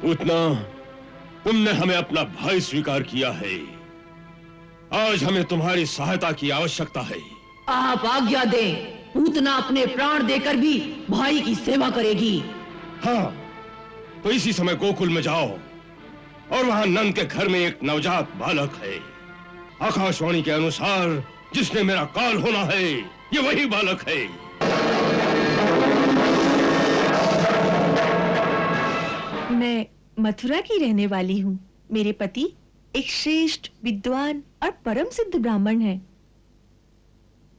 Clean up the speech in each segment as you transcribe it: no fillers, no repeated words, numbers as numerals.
पूतना, तुमने हमें अपना भाई स्वीकार किया है। आज हमें तुम्हारी सहायता की आवश्यकता है। आप आज्ञा दें। पूतना अपने प्राण देकर भी भाई की सेवा करेगी। हाँ, तो इसी समय गोकुल में जाओ और वहां नंद के घर में एक नवजात बालक है। आकाशवाणी के अनुसार जिसने मेरा काल होना है, ये वही बालक है। मैं मथुरा की रहने वाली हूँ। मेरे पति एक श्रेष्ठ विद्वान और परम सिद्ध ब्राह्मण हैं।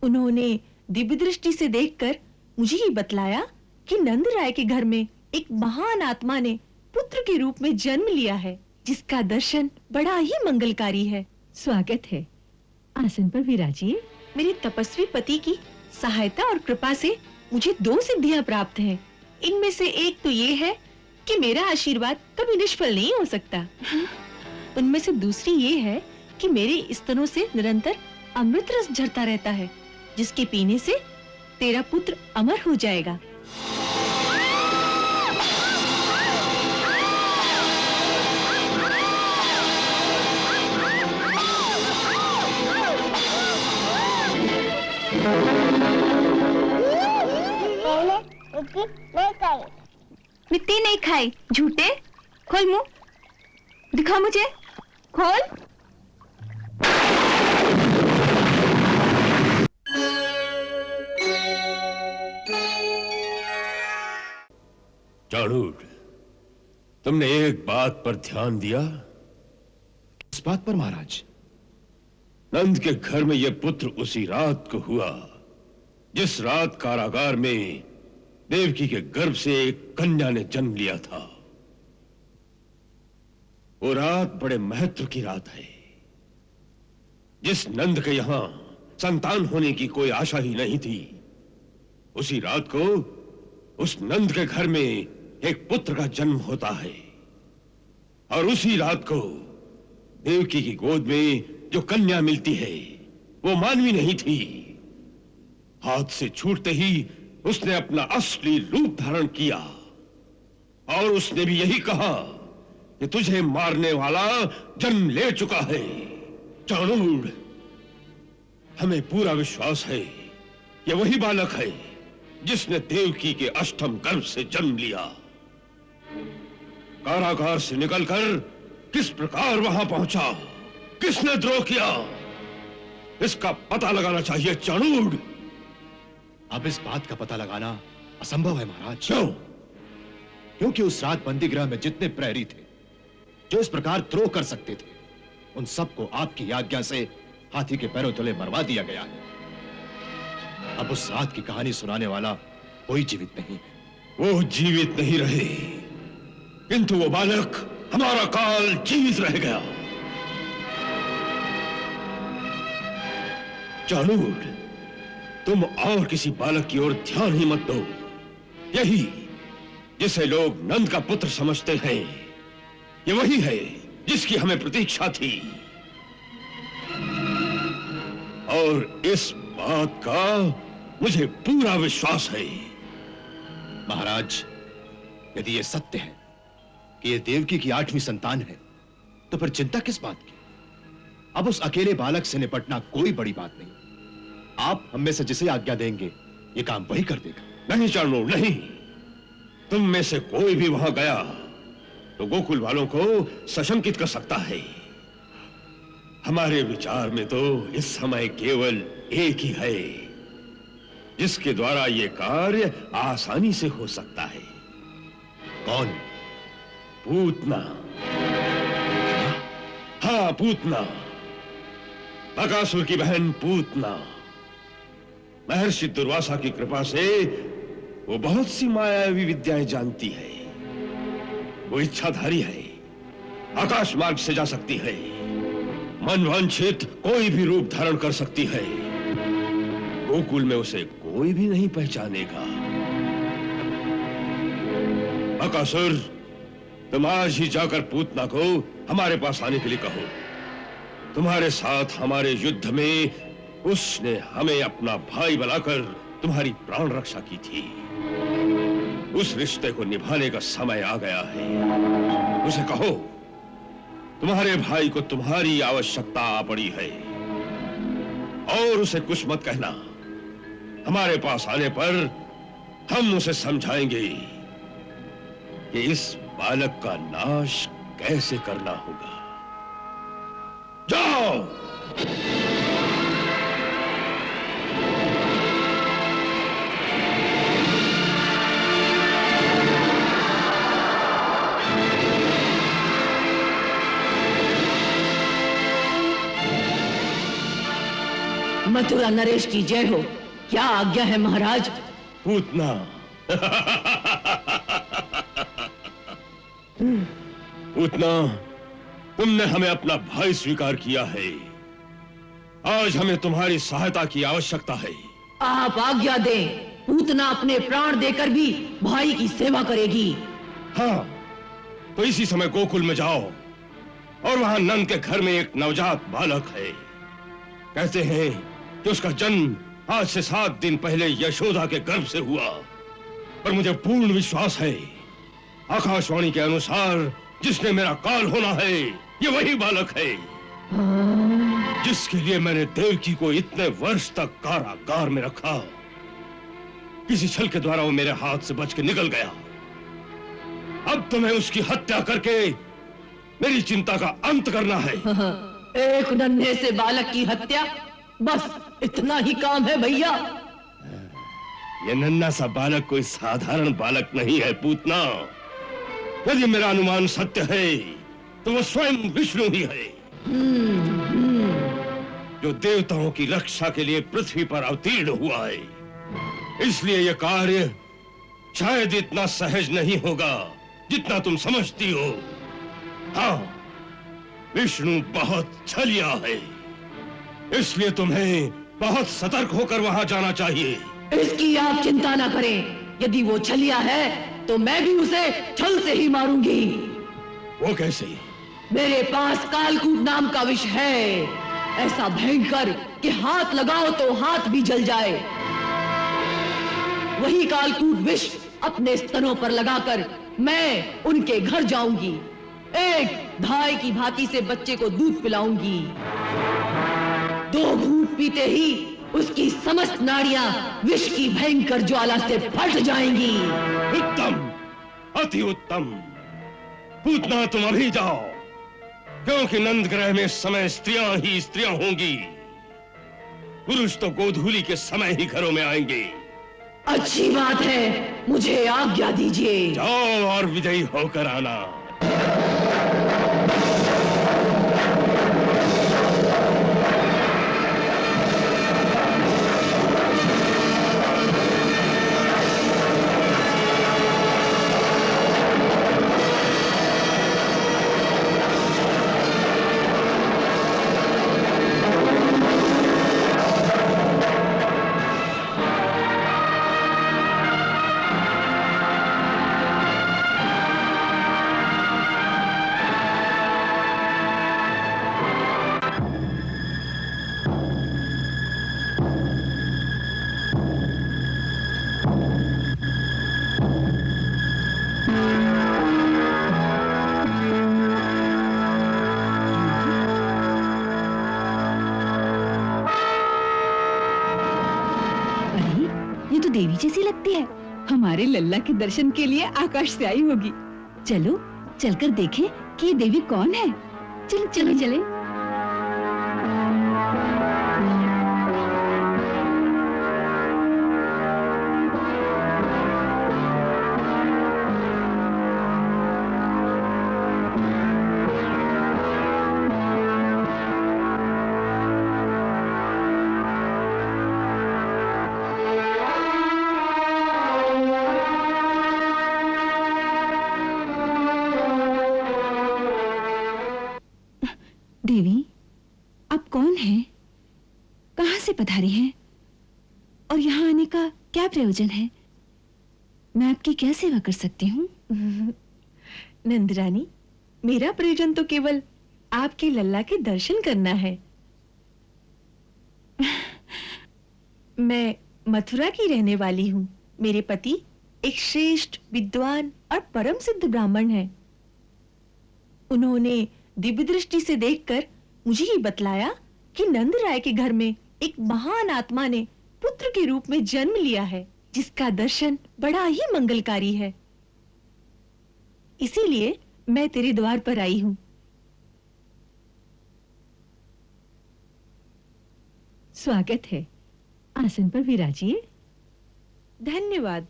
उन्होंने दिव्य दृष्टि से देखकर मुझे ही बतलाया कि नंद राय के घर में एक महान आत्मा ने पुत्र के रूप में जन्म लिया है, जिसका दर्शन बड़ा ही मंगलकारी है। स्वागत है, आसन पर विराजिए। मेरे तपस्वी पति की सहायता और कृपा से मुझे 2 सिद्धियां प्राप्त हैं। इनमें से एक तो ये है कि मेरा आशीर्वाद कभी निष्फल नहीं हो सकता। उनमें से दूसरी ये है कि मेरे स्तनों से निरंतर अमृत रस झरता रहता है, जिसके पीने से तेरा पुत्र अमर हो जाएगा। मिट्टी नहीं खाई। झूठे। खोल मुंह, दिखा मुझे, खोल। चाणूर, तुमने एक बात पर ध्यान दिया? इस बात पर महाराज? नंद के घर में यह पुत्र उसी रात को हुआ जिस रात कारागार में देवकी के गर्भ से एक कन्या ने जन्म लिया था। वो रात बड़े महत्व की रात है। जिस नंद के यहां संतान होने की कोई आशा ही नहीं थी, उसी रात को उस नंद के घर में एक पुत्र का जन्म होता है। और उसी रात को देवकी की गोद में जो कन्या मिलती है, वो मानवी नहीं थी। हाथ से छूटते ही उसने अपना असली रूप धारण किया और उसने भी यही कहा कि तुझे मारने वाला जन्म ले चुका है। चाणूर, हमें पूरा विश्वास है कि वही बालक है जिसने देवकी के अष्टम गर्भ से जन्म लिया। कारागार से निकलकर किस प्रकार वहां पहुंचा, किसने द्रोह किया, इसका पता लगाना चाहिए चाणूर। अब इस बात का पता लगाना असंभव है महाराज। क्यों? क्योंकि उस रात बंदीगृह में जितने प्रहरी थे जो इस प्रकार द्रोह कर सकते थे, उन सबको आपकी आज्ञा से हाथी के पैरों तले मरवा दिया गया है। अब उस रात की कहानी सुनाने वाला कोई जीवित नहीं है। वो जीवित नहीं रहे, किंतु वो बालक हमारा काल जीवित रह गया। चाणूर, तुम और किसी बालक की ओर ध्यान ही मत दो। यही जिसे लोग नंद का पुत्र समझते हैं, ये वही है जिसकी हमें प्रतीक्षा थी। और इस बात का मुझे पूरा विश्वास है। महाराज, यदि यह सत्य है कि यह देवकी की 8वीं संतान है, तो फिर चिंता किस बात की? अब उस अकेले बालक से निपटना कोई बड़ी बात नहीं। आप हम में से जिसे आज्ञा देंगे, ये काम वही कर देगा। नहीं चाणूर, नहीं। तुम में से कोई भी वहां गया तो गोकुल वालों को सशंकित कर सकता है। हमारे विचार में तो इस समय केवल एक ही है जिसके द्वारा यह कार्य आसानी से हो सकता है। कौन? पूतना। हाँ, पूतना, बकासुर की बहन पूतना। महर्षि दुर्वासा की कृपा से वो बहुत सी मायावी विद्याएं जानती है। वो इच्छाधारी है, आकाश मार्ग से जा सकती है, मनवांछित कोई भी रूप धारण कर सकती है। गोकुल में उसे कोई भी नहीं पहचानेगा। बकासुर, तुम आज ही जाकर पूतना को हमारे पास आने के लिए कहो। तुम्हारे साथ हमारे युद्ध में उसने हमें अपना भाई बनाकर तुम्हारी प्राण रक्षा की थी। उस रिश्ते को निभाने का समय आ गया है। उसे कहो तुम्हारे भाई को तुम्हारी आवश्यकता आ पड़ी है, और उसे कुछ मत कहना। हमारे पास आने पर हम उसे समझाएंगे कि इस बालक का नाश कैसे करना होगा। जाओ। मथुरा नरेश की जय हो। क्या आज्ञा है महाराज? पूतना। पूतना, तुमने हमें अपना भाई स्वीकार किया है। आज हमें तुम्हारी सहायता की आवश्यकता है। आप आज्ञा दें, पूतना अपने प्राण देकर भी भाई की सेवा करेगी। हाँ, तो इसी समय गोकुल में जाओ और वहां नंद के घर में एक नवजात बालक है। कहते हैं कि उसका जन्म आज से 7 दिन पहले यशोदा के गर्भ से हुआ, पर मुझे पूर्ण विश्वास है आकाशवाणी के अनुसार जिसने मेरा काल होना है ये वही बालक है जिसके लिए मैंने देवकी को इतने वर्ष तक कारागार में रखा। किसी छल के द्वारा वो मेरे हाथ से बच के निकल गया। अब तुम्हें उसकी हत्या करके मेरी चिंता का अंत करना है। एक नन्हे से बालक की हत्या, बस इतना ही काम है भैया। ये नन्हा सा बालक कोई साधारण बालक नहीं है पूतना। यदि मेरा अनुमान सत्य है तो वो स्वयं विष्णु ही है, जो देवताओं की रक्षा के लिए पृथ्वी पर अवतीर्ण हुआ है। इसलिए यह कार्य शायद इतना सहज नहीं होगा जितना तुम समझती हो। हाँ, विष्णु बहुत छलिया है, इसलिए तुम्हें बहुत सतर्क होकर वहां जाना चाहिए। इसकी आप चिंता ना करें। यदि वो छलिया है तो मैं भी उसे छल से ही मारूंगी। वो कैसे? मेरे पास कालकूट नाम का विष है, ऐसा भयंकर कि हाथ लगाओ तो हाथ भी जल जाए। वही कालकूट विष अपने स्तनों पर लगाकर मैं उनके घर जाऊंगी। एक धाय की भांति से बच्चे को दूध पिलाऊंगी। 2 घूंट पीते ही उसकी समस्त नाड़ियां विष की भयंकर ज्वाला से फट जाएंगी। उत्तम, अति उत्तम। पूतना, तुम अभी जाओ, क्योंकि नंद ग्रह में समय स्त्रियां ही स्त्रियां होंगी। पुरुष तो गोधूली के समय ही घरों में आएंगे। अच्छी बात है, मुझे आज्ञा दीजिए। जाओ और विजयी होकर आना। देवी जैसी लगती है। हमारे लल्ला के दर्शन के लिए आकाश से आई होगी। चलो चलकर देखें कि ये देवी कौन है। चलो चलो चले। देवी, आप कौन हैं? कहां से पधारी हैं? और यहाँ आने का क्या प्रयोजन है? मैं आपकी क्या सेवा कर सकती हूँ? नंदरानी, मेरा प्रयोजन तो केवल आपके लल्ला के दर्शन करना है। मैं मथुरा की रहने वाली हूँ। मेरे पति एक श्रेष्ठ विद्वान और परम सिद्ध ब्राह्मण हैं। उन्होंने दिव्य दृष्टि से देखकर मुझे ये बतलाया कि नंद राय के घर में एक महान आत्मा ने पुत्र के रूप में जन्म लिया है, जिसका दर्शन बड़ा ही मंगलकारी है। इसीलिए मैं तेरे द्वार पर आई हूं। स्वागत है, आसन पर विराजिए। धन्यवाद।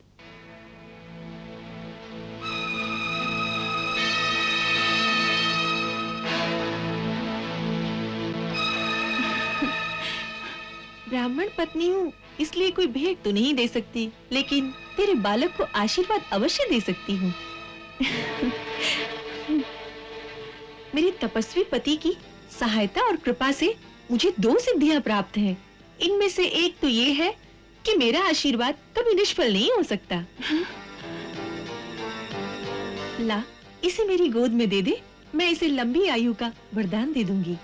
ब्राह्मण पत्नी हूँ, इसलिए कोई भेंट तो नहीं दे सकती, लेकिन तेरे बालक को आशीर्वाद अवश्य दे सकती हूँ। मेरे तपस्वी पति की सहायता और कृपा से मुझे 2 सिद्धियां प्राप्त हैं। इनमें से एक तो ये है कि मेरा आशीर्वाद कभी निष्फल नहीं हो सकता। ला, इसे मेरी गोद में दे दे, मैं इसे लंबी आयु का वरदान दे दूंगी।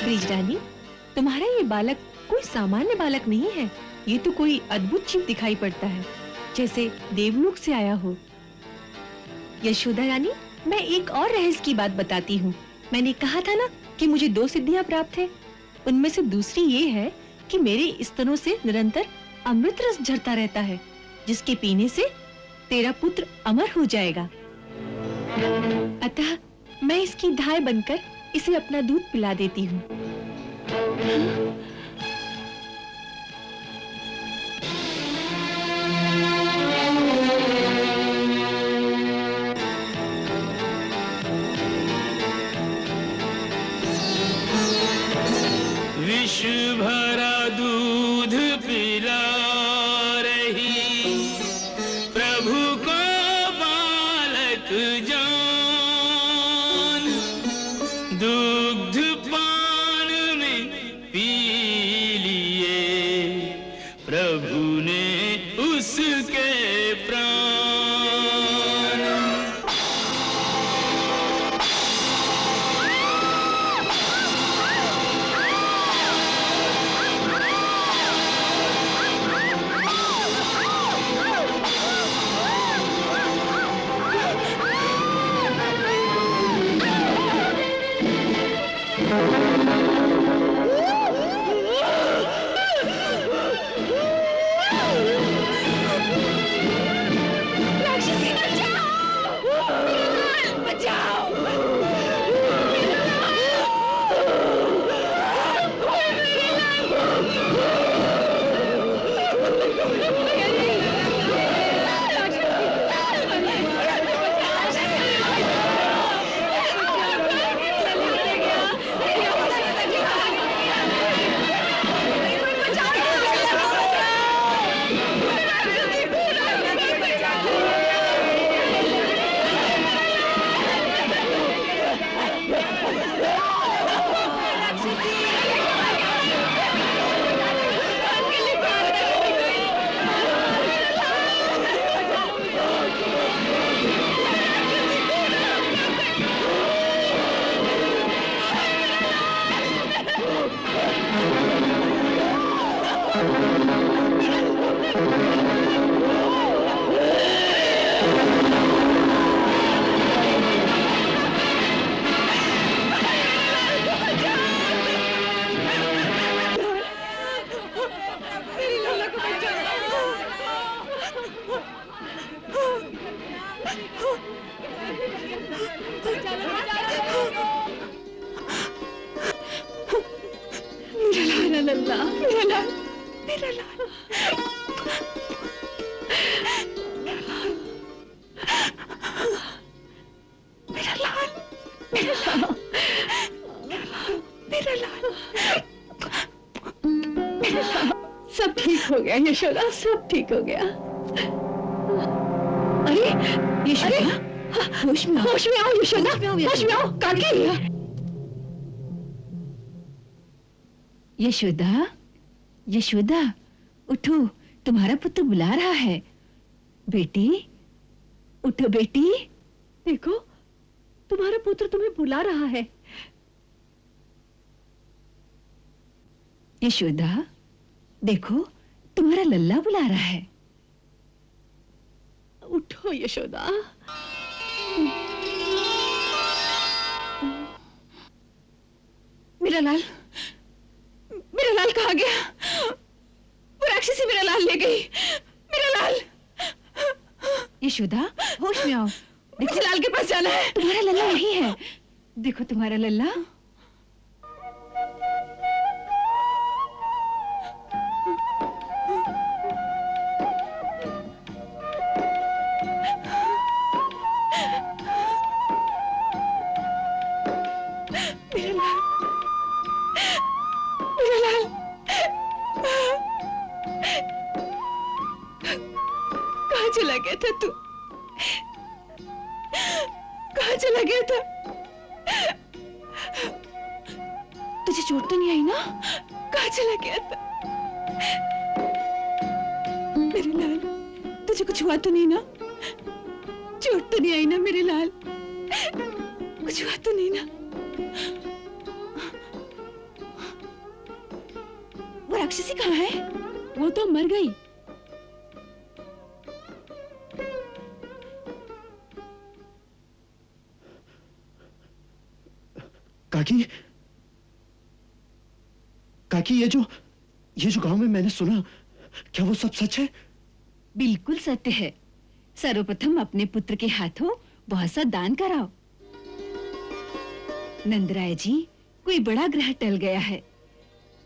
ब्रिजरानी, तुम्हारा ये बालक कोई सामान्य बालक नहीं है। ये तो कोई अद्भुत जीव दिखाई पड़ता है, जैसे देवलोक से आया हो। यशोदा रानी, मैं एक और रहस्य की बात बताती हूँ। मैंने कहा था ना कि मुझे 2 सिद्धियां प्राप्त है। उनमें से दूसरी ये है कि मेरे स्तनों से निरंतर अमृत रस झरता रहता है, जिसके पीने से तेरा पुत्र अमर हो जाएगा। अतः मैं इसकी धाय बनकर इसे अपना दूध पिला देती हूँ। विष भरा दूध पिला रही प्रभु को बालक जान, दुग्ध पान में पी लिए प्रभु ने उसके प्राण। गया यशोदा, सब ठीक हो गया। अरे यशोदा, होश में आओ। होश में आओ यशोदा, होश में आओ। काकी, यशोदा, यशोदा, उठो, तुम्हारा पुत्र बुला रहा है। बेटी, उठो बेटी। देखो तुम्हारा पुत्र तुम्हें बुला रहा है। यशोदा, देखो तुम्हारा लल्ला बुला रहा है। उठो यशोदा। मेरा लाल, मेरा लाल कहाँ गया? वो राक्षसी मेरा लाल ले गई। मेरा लाल। यशोदा, होश में आओ। मुझे लाल के पास जाना है। तुम्हारा लल्ला यही है। देखो तुम्हारा लल्ला। मेरा लाल, मेरा लाल। कहाँ चला गया था तू? कहाँ चला गया था? तुझे चोट तो नहीं आई ना? कहाँ चला गया था? मेरे लाल, तुझे कुछ हुआ तो नहीं ना? चोट तो नहीं आई ना मेरे लाल? कुछ हुआ तो नहीं ना? वो राक्षसी कहाँ है? वो तो मर गई। काकी, काकी, ये जो गांव में मैंने सुना, क्या वो सब सच है? बिल्कुल सत्य है। सर्वप्रथम अपने पुत्र के हाथों बहुत सा दान कराओ। नंदराय जी, कोई बड़ा ग्रह टल गया है।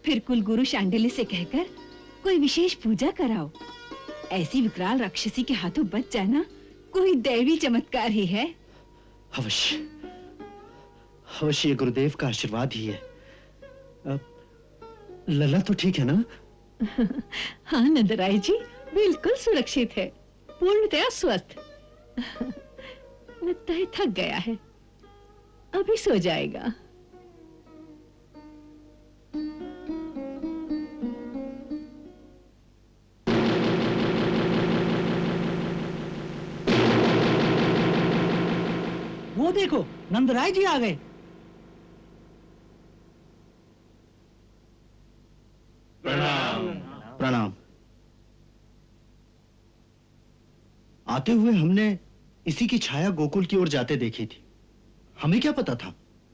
फिर कुलगुरु शांडिल्य से कहकर कोई विशेष पूजा कराओ। ऐसी विकराल राक्षसी के हाथों बच जाना कोई दैवी चमत्कार ही है। अवश्य, अवश्य, ये गुरुदेव का आशीर्वाद ही है। लल्ला तो ठीक है ना? हाँ नंदराय जी, बिल्कुल सुरक्षित है, पूर्णतया स्वस्थ। लगता है थक गया है, अभी सो जाएगा। वो देखो, नंदराय जी आ गए। प्रणाम। आते हुए हमने इसी की छाया गोकुल की ओर जाते देखी थी। हमें क्या पता था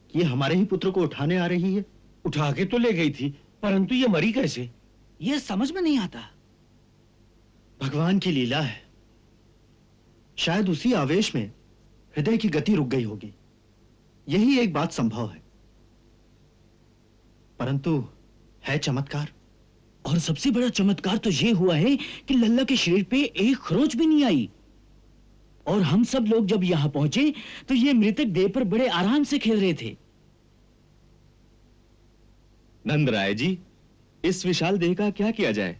कि ये हमारे ही पुत्र को उठाने आ रही है। उठा के तो ले गई थी, परंतु ये मरी कैसे? ये समझ में नहीं आता। भगवान की लीला है। शायद उसी आवेश में हृदय की गति रुक गई होगी। यही एक बात संभव है, परंतु है चमत्कार। और सबसे बड़ा चमत्कार तो ये हुआ है कि लल्ला के शरीर पे एक खरोंच भी नहीं आई। और हम सब लोग जब यहां पहुंचे तो ये मृतक देह पर बड़े आराम से खेल रहे थे। नंदराय जी, इस विशाल देह का क्या किया जाए?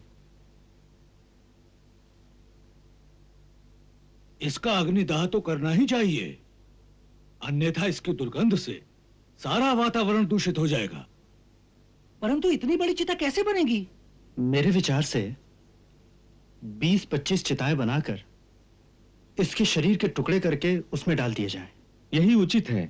इसका अग्निदाह तो करना ही चाहिए, अन्यथा इसकी दुर्गंध से सारा वातावरण दूषित हो जाएगा। परंतु इतनी बड़ी चिता कैसे बनेगी? मेरे विचार से 20-25 चिताएं बनाकर इसके शरीर के टुकड़े करके उसमें डाल दिए जाएं। यही उचित है।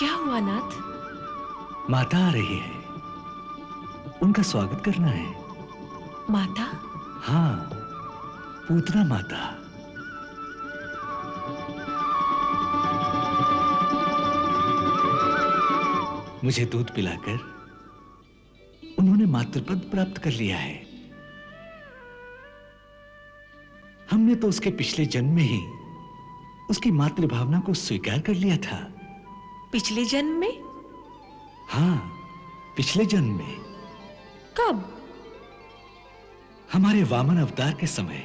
क्या हुआ नाथ? माता आ रही है, उनका स्वागत करना है। माता? हाँ, पूतना माता। मुझे दूध पिलाकर उन्होंने मातृपद प्राप्त कर लिया है। हमने तो उसके पिछले जन्म में ही उसकी मातृभावना को स्वीकार कर लिया था। पिछले जन्म में? हाँ, पिछले जन्म में। कब? हमारे वामन अवतार के समय।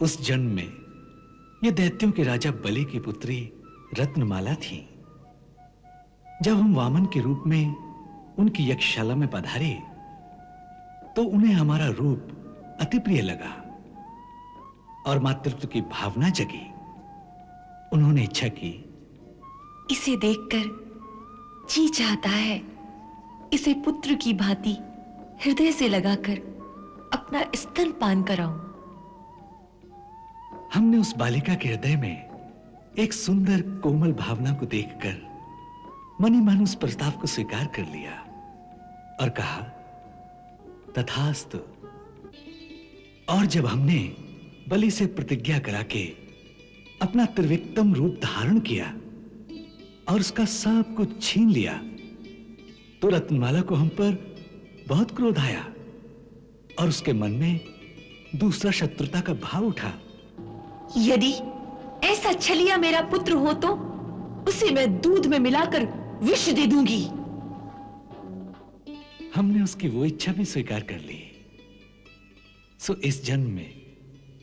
उस जन्म में यह दैत्यों के राजा बलि की पुत्री रत्नमाला थी। जब हम वामन के रूप में उनकी यक्षशाला में पधारे तो उन्हें हमारा रूप अति प्रिय लगा और मातृत्व की भावना जगी। उन्होंने इच्छा की, इसे देखकर जी चाहता है इसे पुत्र की भांति हृदय से लगाकर अपना स्तनपान कराऊं। हमने उस बालिका के हृदय में एक सुंदर कोमल भावना को देखकर मनी मन उस प्रस्ताव को स्वीकार कर लिया और कहा, तथास्तु। और जब हमने बलि से प्रतिज्ञा करा के अपना त्रिविक्रम रूप धारण किया और उसका सब कुछ छीन लिया तो रत्नमाला को हम पर बहुत क्रोध आया और उसके मन में दूसरा शत्रुता का भाव उठा। यदि ऐसा छलिया मेरा पुत्र हो तो उसे मैं दूध में मिलाकर विष दे दूंगी। हमने उसकी वो इच्छा भी स्वीकार कर ली। सो इस जन्म में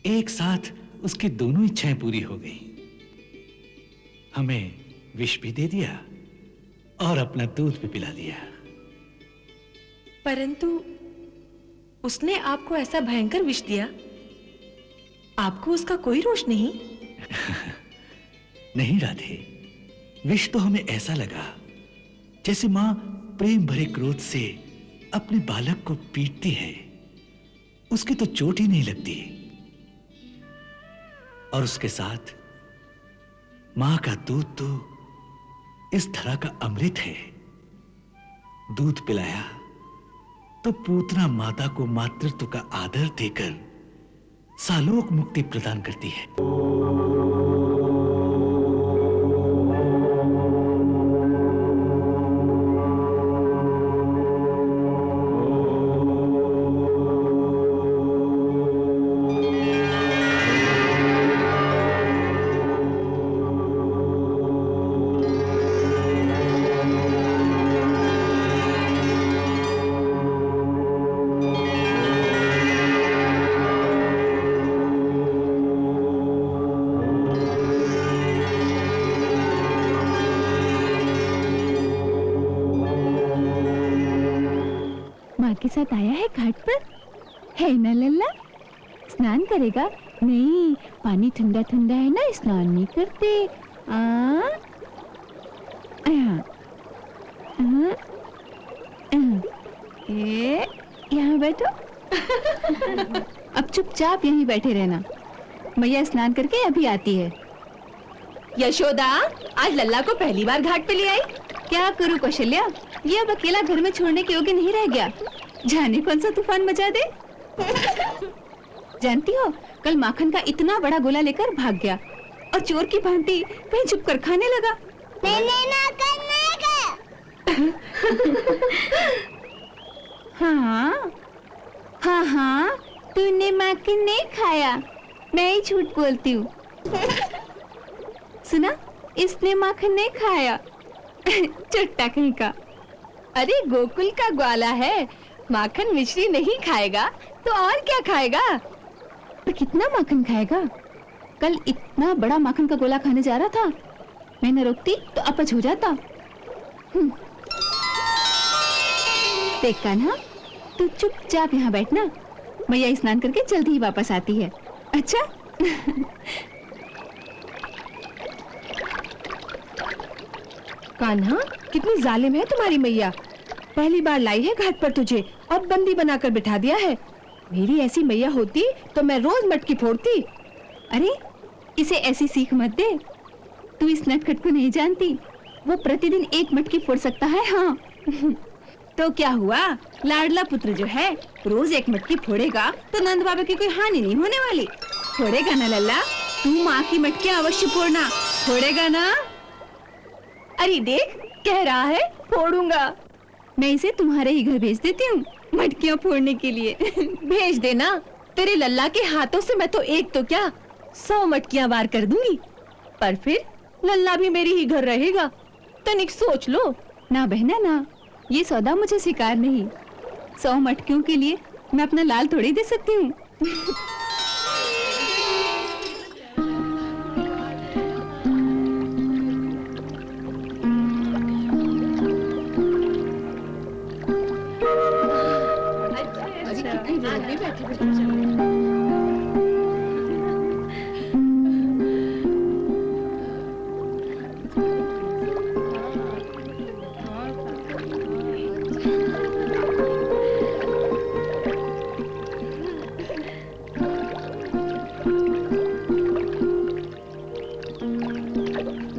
एक साथ उसकी दोनों इच्छाएं पूरी हो गई। हमें विष भी दे दिया और अपना दूध भी पिला दिया। परंतु उसने आपको ऐसा भयंकर विष दिया, आपको उसका कोई रोष नहीं? नहीं राधे, विष तो हमें ऐसा लगा जैसे मां प्रेम भरे क्रोध से अपने बालक को पीटती है, उसकी तो चोट ही नहीं लगती। और उसके साथ मां का दूध तो इस धरा का अमृत है। दूध पिलाया तो पूतना माता को मातृत्व का आदर देकर सालोक मुक्ति प्रदान करती है। के साथ आया है घाट पर, है ना लल्ला? स्नान करेगा? नहीं, पानी ठंडा ठंडा है ना, स्नान नहीं करते। यहाँ बैठो। अब चुपचाप यहीं बैठे रहना, मैया स्नान करके अभी आती है। यशोदा, आज लल्ला को पहली बार घाट पे ले आई। क्या करूं कौशल्या, ये अब अकेला घर में छोड़ने के योग्य नहीं रह गया। जाने कौन सा तूफान मचा दे। जानती हो, कल माखन का इतना बड़ा गोला लेकर भाग गया और चोर की भांति कहीं छुप कर खाने लगा। हाँ हाँ हाँ, तूने माखन नहीं खाया, मैं ही झूठ बोलती हूँ। सुना, इसने माखन नहीं खाया। चुट्टा कहीं का। अरे गोकुल का ग्वाला है, माखन मिश्री नहीं खाएगा तो और क्या खाएगा? और कितना माखन खाएगा? कल इतना बड़ा माखन का गोला खाने जा रहा था, मैं न रोकती तो अपच हो जाता। देख कान्हा, तू चुपचाप यहाँ बैठना, मैया स्नान करके जल्दी ही वापस आती है। अच्छा? कान्हा, कितनी जालिम है तुम्हारी मैया। पहली बार लाई है घाट पर तुझे और बंदी बनाकर बिठा दिया है। मेरी ऐसी मैया होती तो मैं रोज मटकी फोड़ती। अरे, इसे ऐसी सीख मत दे, तू इस नटखट को नहीं जानती। वो प्रतिदिन 1 मटकी फोड़ सकता है। हाँ। तो क्या हुआ, लाडला पुत्र जो है रोज 1 मटकी फोड़ेगा तो नंद बाबा की कोई हानि नहीं होने वाली। फोड़ेगा ना लल्ला? तू माँ की मटकी अवश्य फोड़ना, फोड़ेगा ना? अरे देख, कह रहा है फोड़ूंगा। मैं इसे तुम्हारे ही घर भेज देती हूँ मटकियाँ फोड़ने के लिए। भेज देना। तेरे लल्ला के हाथों से मैं तो एक तो क्या 100 मटकियाँ वार कर दूंगी। पर फिर लल्ला भी मेरी ही घर रहेगा। तनिक सोच लो ना बहना ना, ये सौदा मुझे स्वीकार नहीं। 100 मटकियों के लिए मैं अपना लाल थोड़ी दे सकती हूँ।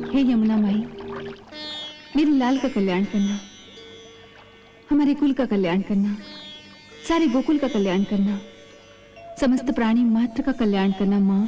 हे यमुना माई, मेरे लाल का कल्याण करना, हमारे कुल का कल्याण करना, सारे गोकुल का कल्याण करना, समस्त प्राणी मात्र का कल्याण करना माँ।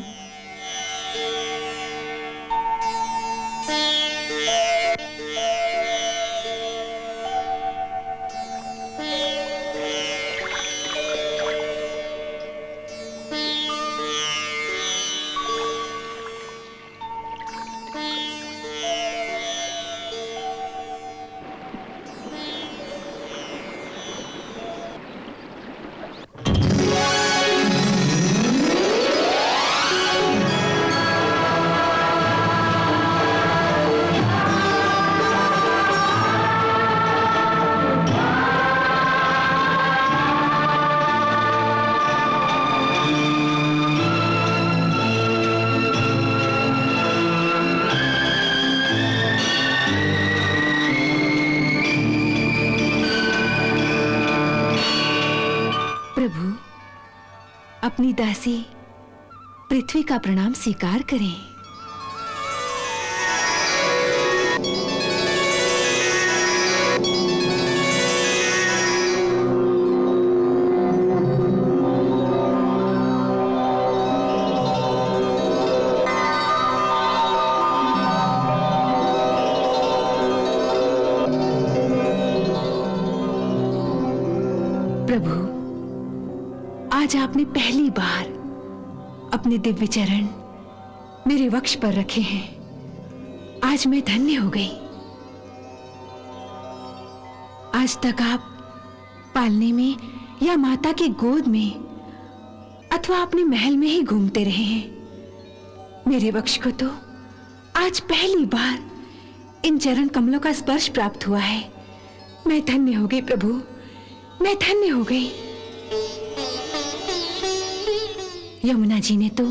अपनी दासी पृथ्वी का प्रणाम स्वीकार करें। प्रभु, आज आपने पहली बार अपने दिव्य चरण मेरे वक्ष पर रखे हैं। आज मैं धन्य हो गई। आज तक आप पालने में या माता की गोद में अथवा अपने महल में ही घूमते रहे हैं। मेरे वक्ष को तो आज पहली बार इन चरण कमलों का स्पर्श प्राप्त हुआ है। मैं धन्य हो गई प्रभु, मैं धन्य हो गई। यमुना जी ने तो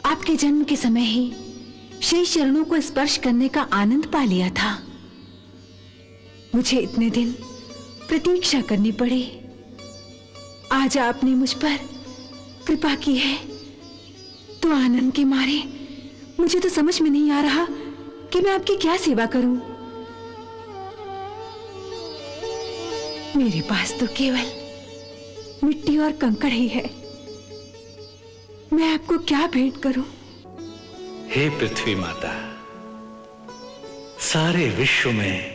आपके जन्म के समय ही श्री चरणों को स्पर्श करने का आनंद पा लिया था। मुझे इतने दिन प्रतीक्षा करनी पड़ी। आज आपने मुझ पर कृपा की है तो आनंद के मारे मुझे तो समझ में नहीं आ रहा कि मैं आपकी क्या सेवा करूं। मेरे पास तो केवल मिट्टी और कंकड़ ही है। मैं आपको क्या भेंट करूं? हे पृथ्वी माता, सारे विश्व में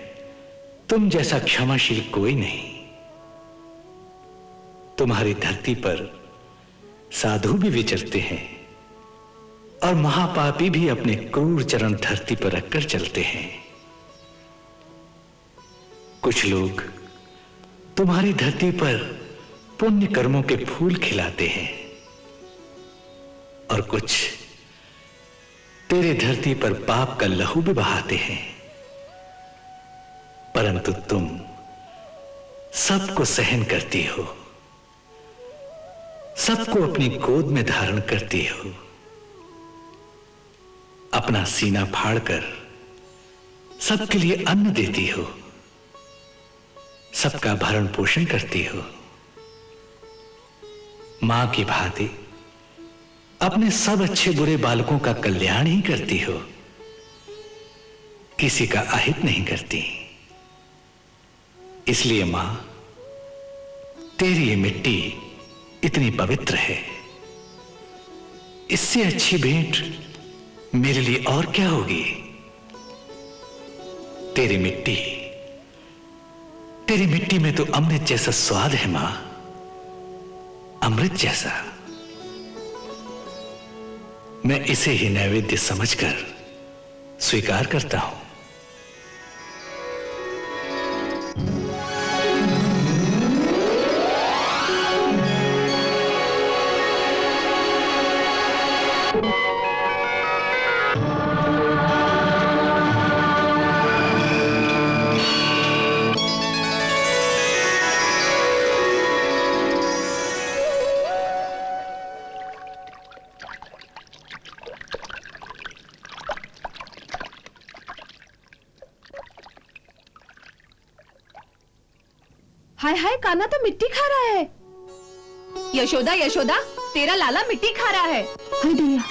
तुम जैसा क्षमाशील कोई नहीं। तुम्हारी धरती पर साधु भी विचरते हैं और महापापी भी अपने क्रूर चरण धरती पर रखकर चलते हैं। कुछ लोग तुम्हारी धरती पर पुण्य कर्मों के फूल खिलाते हैं और कुछ तेरे धरती पर पाप का लहू भी बहाते हैं। परंतु तुम सबको सहन करती हो, सबको अपनी गोद में धारण करती हो, अपना सीना फाड़कर सबके लिए अन्न देती हो, सबका भरण पोषण करती हो। मां की भांति अपने सब अच्छे बुरे बालकों का कल्याण ही करती हो। किसी का अहित नहीं करती। इसलिए मां, तेरी ये मिट्टी इतनी पवित्र है, इससे अच्छी भेंट मेरे लिए और क्या होगी। तेरी मिट्टी में तो अमृत जैसा स्वाद है मां, अमृत जैसा। मैं इसे ही नैवेद्य समझकर स्वीकार करता हूं। हाय हाय, कान्हा तो मिट्टी खा रहा है। यशोदा यशोदा, तेरा लाला मिट्टी खा रहा है। हाय दैया,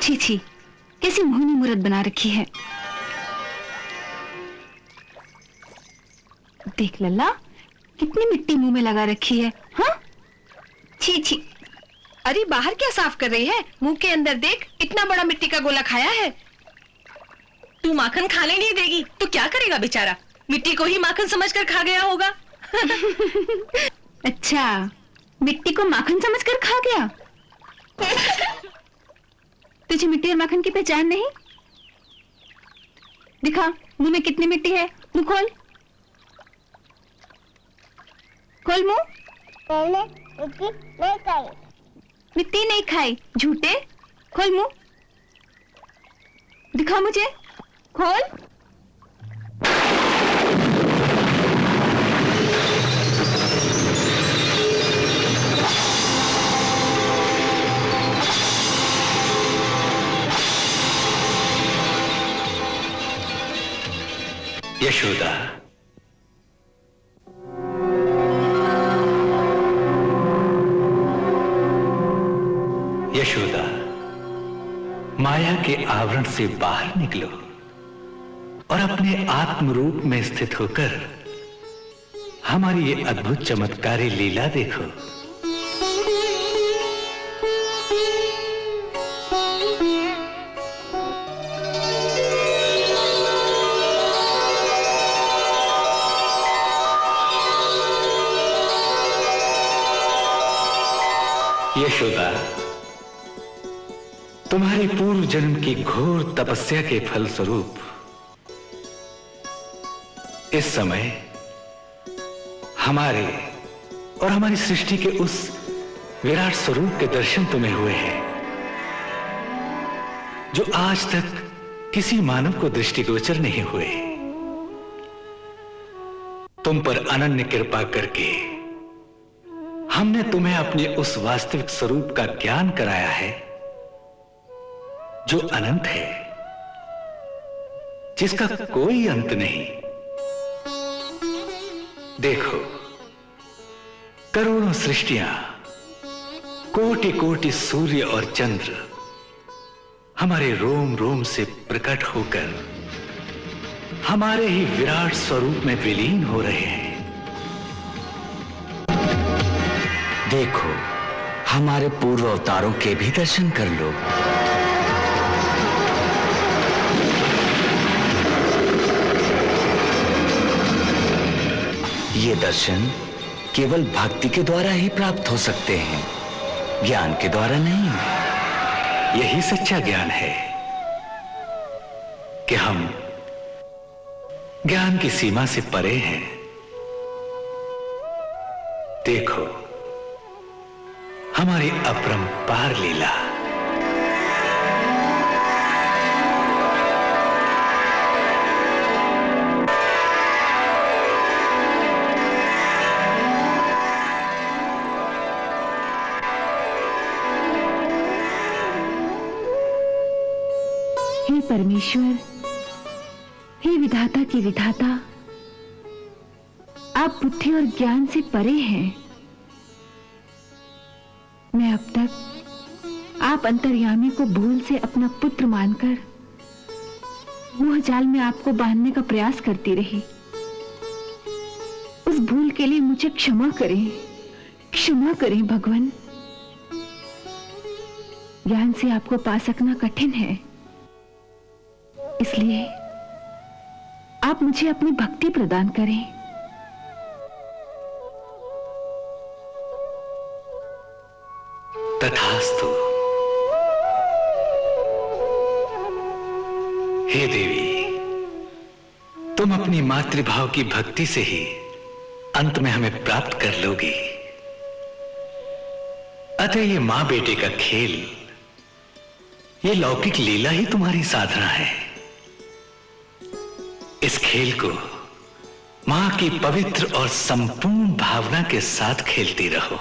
छी छी, कैसी मोहनी मूरत बना रखी है। देख लल्ला, कितनी मिट्टी मुंह में लगा रखी है। हाँ, छी छी। अरे बाहर क्या साफ कर रही है? मुंह के अंदर देख, इतना बड़ा मिट्टी का गोला खाया है। तू माखन खाने नहीं देगी तो क्या करेगा बेचारा? मिट्टी को ही माखन समझकर खा गया होगा। अच्छा, मिट्टी को माखन समझकर खा गया। तुझे मिट्टी और माखन की पहचान नहीं? दिखा, मुंह में कितनी मिट्टी है। मुंह खोल, खोल मुंह। मिट्टी नहीं खाई, झूठे। खोल मुंह, दिखा मुझे, खोल। यशोदा, यशोदा, माया के आवरण से बाहर निकलो और अपने आत्म रूप में स्थित होकर हमारी ये अद्भुत चमत्कारी लीला देखो। यशोदा, तुम्हारी पूर्व जन्म की घोर तपस्या के फलस्वरूप इस समय हमारे और हमारी सृष्टि के उस विराट स्वरूप के दर्शन तुम्हें हुए हैं जो आज तक किसी मानव को दृष्टिगोचर नहीं हुए। तुम पर अनन्य कृपा करके हमने तुम्हें अपने उस वास्तविक स्वरूप का ज्ञान कराया है जो अनंत है, जिसका कोई अंत नहीं। देखो, करोड़ों सृष्टियां, कोटि कोटि सूर्य और चंद्र हमारे रोम रोम से प्रकट होकर हमारे ही विराट स्वरूप में विलीन हो रहे हैं। देखो, हमारे पूर्व अवतारों के भी दर्शन कर लो। ये दर्शन केवल भक्ति के द्वारा ही प्राप्त हो सकते हैं, ज्ञान के द्वारा नहीं। यही सच्चा ज्ञान है कि हम ज्ञान की सीमा से परे हैं। देखो, हमारी अपरंपार लीला। हे परमेश्वर, हे विधाता के विधाता, आप बुद्धि और ज्ञान से परे हैं। मैं अब तक आप अंतर्यामी को भूल से अपना पुत्र मानकर मोह जाल में आपको बांधने का प्रयास करती रही। उस भूल के लिए मुझे क्षमा करें भगवान। ज्ञान से आपको पा सकना कठिन है, इसलिए आप मुझे अपनी भक्ति प्रदान करें। तथास्तु। हे देवी, तुम अपनी मातृभाव की भक्ति से ही अंत में हमें प्राप्त कर लोगी। अतः ये मां बेटे का खेल, ये लौकिक लीला ही तुम्हारी साधना है। इस खेल को मां की पवित्र और संपूर्ण भावना के साथ खेलती रहो,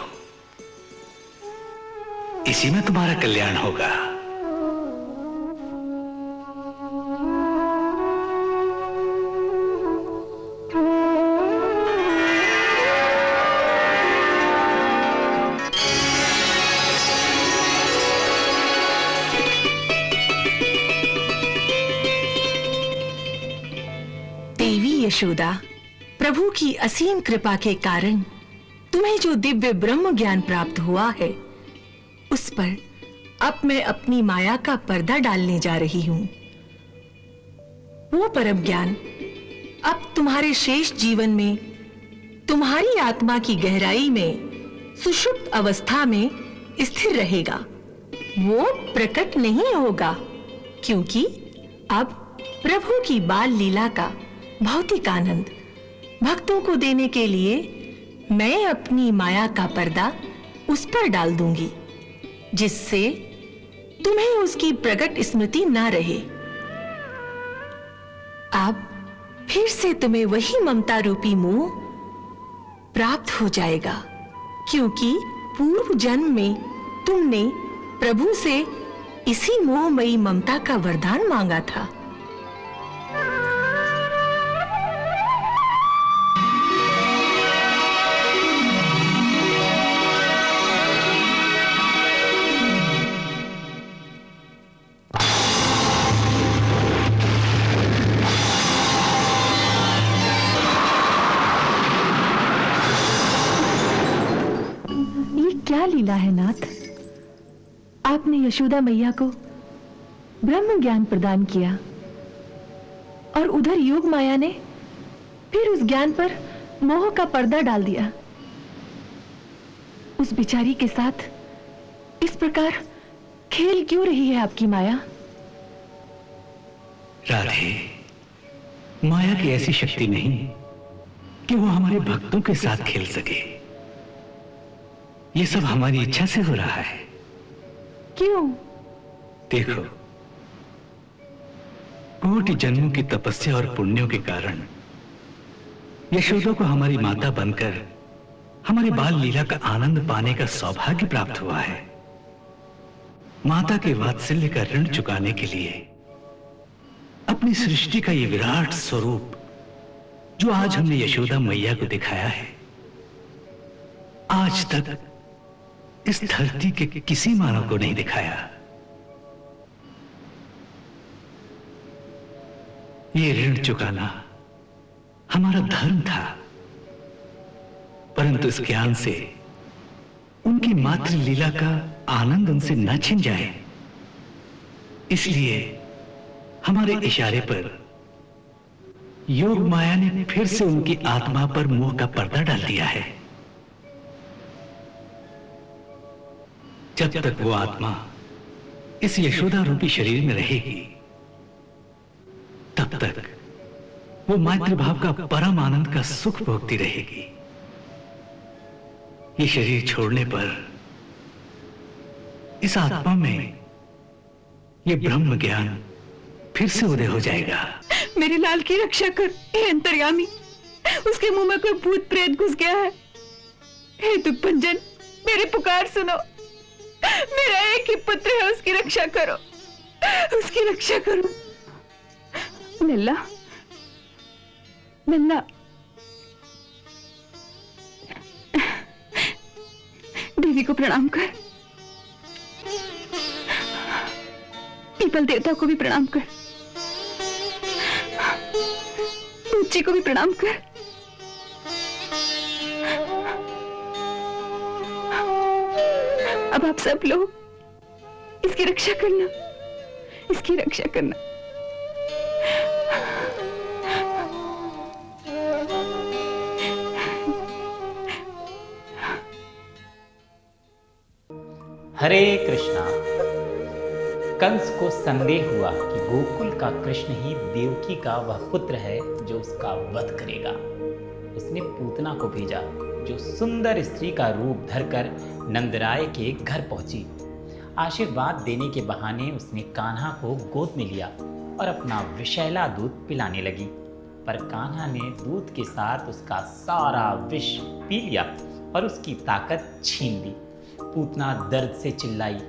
इसी में तुम्हारा कल्याण होगा। देवी यशोदा, प्रभु की असीम कृपा के कारण तुम्हें जो दिव्य ब्रह्म ज्ञान प्राप्त हुआ है, उस पर अब मैं अपनी माया का पर्दा डालने जा रही हूं। वो परम ज्ञान अब तुम्हारे शेष जीवन में तुम्हारी आत्मा की गहराई में सुषुप्त अवस्था में स्थिर रहेगा। वो प्रकट नहीं होगा, क्योंकि अब प्रभु की बाल लीला का भौतिक आनंद भक्तों को देने के लिए मैं अपनी माया का पर्दा उस पर डाल दूंगी, जिससे तुम्हें उसकी प्रकट स्मृति ना रहे। अब फिर से तुम्हें वही ममता रूपी मोह प्राप्त हो जाएगा, क्योंकि पूर्व जन्म में तुमने प्रभु से इसी मोहमयी ममता का वरदान मांगा था। क्या लीला है नाथ, आपने यशोदा मैया को ब्रह्म ज्ञान प्रदान किया और उधर योग माया ने फिर उस ज्ञान पर मोह का पर्दा डाल दिया। उस बिचारी के साथ इस प्रकार खेल क्यों रही है आपकी माया? राधे, माया की ऐसी शक्ति नहीं कि वो हमारे भक्तों के साथ खेल सके। ये सब हमारी इच्छा से हो रहा है। क्यों? देखो, कोटि जन्मों की तपस्या और पुण्यों के कारण यशोदा को हमारी माता बनकर हमारे बाल लीला का आनंद पाने का सौभाग्य प्राप्त हुआ है। माता के वात्सल्य का ऋण चुकाने के लिए अपनी सृष्टि का ये विराट स्वरूप जो आज हमने यशोदा मैया को दिखाया है, आज तक इस धरती के किसी मानव को नहीं दिखाया। ये ऋण चुकाना हमारा धर्म था, परंतु इस ज्ञान से उनकी मातृ लीला का आनंद उनसे न छिन जाए, इसलिए हमारे इशारे पर योग माया ने फिर से उनकी आत्मा पर मोह का पर्दा डाल दिया है। जब तक वो आत्मा इस यशोदा रूपी शरीर में रहेगी, तब तक वो मातृभाव का परम आनंद का सुख भोगती रहेगी। ये शरीर छोड़ने पर इस आत्मा में ये ब्रह्म ज्ञान फिर से उदय हो जाएगा। मेरे लाल की रक्षा कर, हे अंतर्यामी। उसके मुंह में कोई भूत प्रेत घुस गया है। हे दुखभंजन, मेरी पुकार सुनो। मेरा एक ही पुत्र है, उसकी रक्षा करो, उसकी रक्षा करो। लल्ला, लल्ला, देवी को प्रणाम कर। पीपल देवता को भी प्रणाम कर, बच्चे को भी प्रणाम कर। अब आप सब लोग इसकी रक्षा करना, इसकी रक्षा करना। हरे कृष्णा। कंस को संदेह हुआ कि गोकुल का कृष्ण ही देवकी का वह पुत्र है जो उसका वध करेगा। उसने पूतना को भेजा जो सुंदर स्त्री का रूप धरकर नंदराय के घर पहुंची। आशीर्वाद देने के बहाने उसने कान्हा को गोद में लिया और अपना विषैला दूध पिलाने लगी, पर कान्हा ने दूध के साथ उसका सारा विष पी लिया और उसकी ताकत छीन ली। पूतना दर्द से चिल्लाई,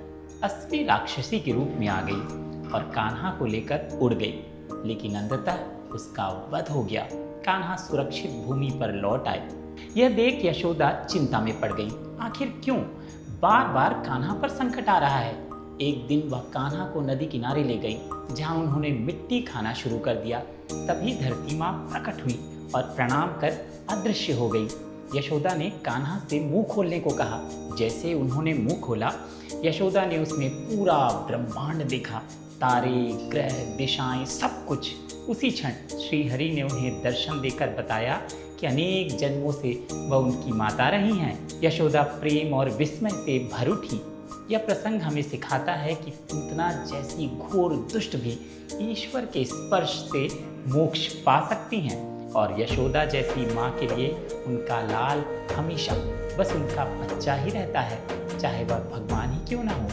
असली राक्षसी के रूप में आ गई और कान्हा को लेकर उड़ गई, लेकिन अंततः उसका वध हो गया। कान्हा सुरक्षित भूमि पर लौट आए। यह देख यशोदा चिंता में पड़ गई। आखिर क्यों बार बार कान्हा पर संकट आ रहा है? एक दिन वह कान्हा को नदी किनारे ले गई, जहां उन्होंने मिट्टी खाना शुरू कर दिया। तभी धरती माँ प्रकट हुई और प्रणाम कर अदृश्य हो गई। यशोदा ने कान्हा से मुंह खोलने को कहा। जैसे उन्होंने मुंह खोला, यशोदा ने उसमें पूरा ब्रह्मांड देखा, तारे, ग्रह, दिशाएं, सब कुछ। उसी क्षण श्री हरि ने उन्हें दर्शन देकर बताया कि अनेक जन्मों से वह उनकी माता रही हैं। यशोदा प्रेम और विस्मय से भर उठी। यह प्रसंग हमें सिखाता है कि पूतना जैसी घोर दुष्ट भी ईश्वर के स्पर्श से मोक्ष पा सकती हैं, और यशोदा जैसी माँ के लिए उनका लाल हमेशा बस उनका बच्चा ही रहता है, चाहे वह भगवान ही क्यों ना हो।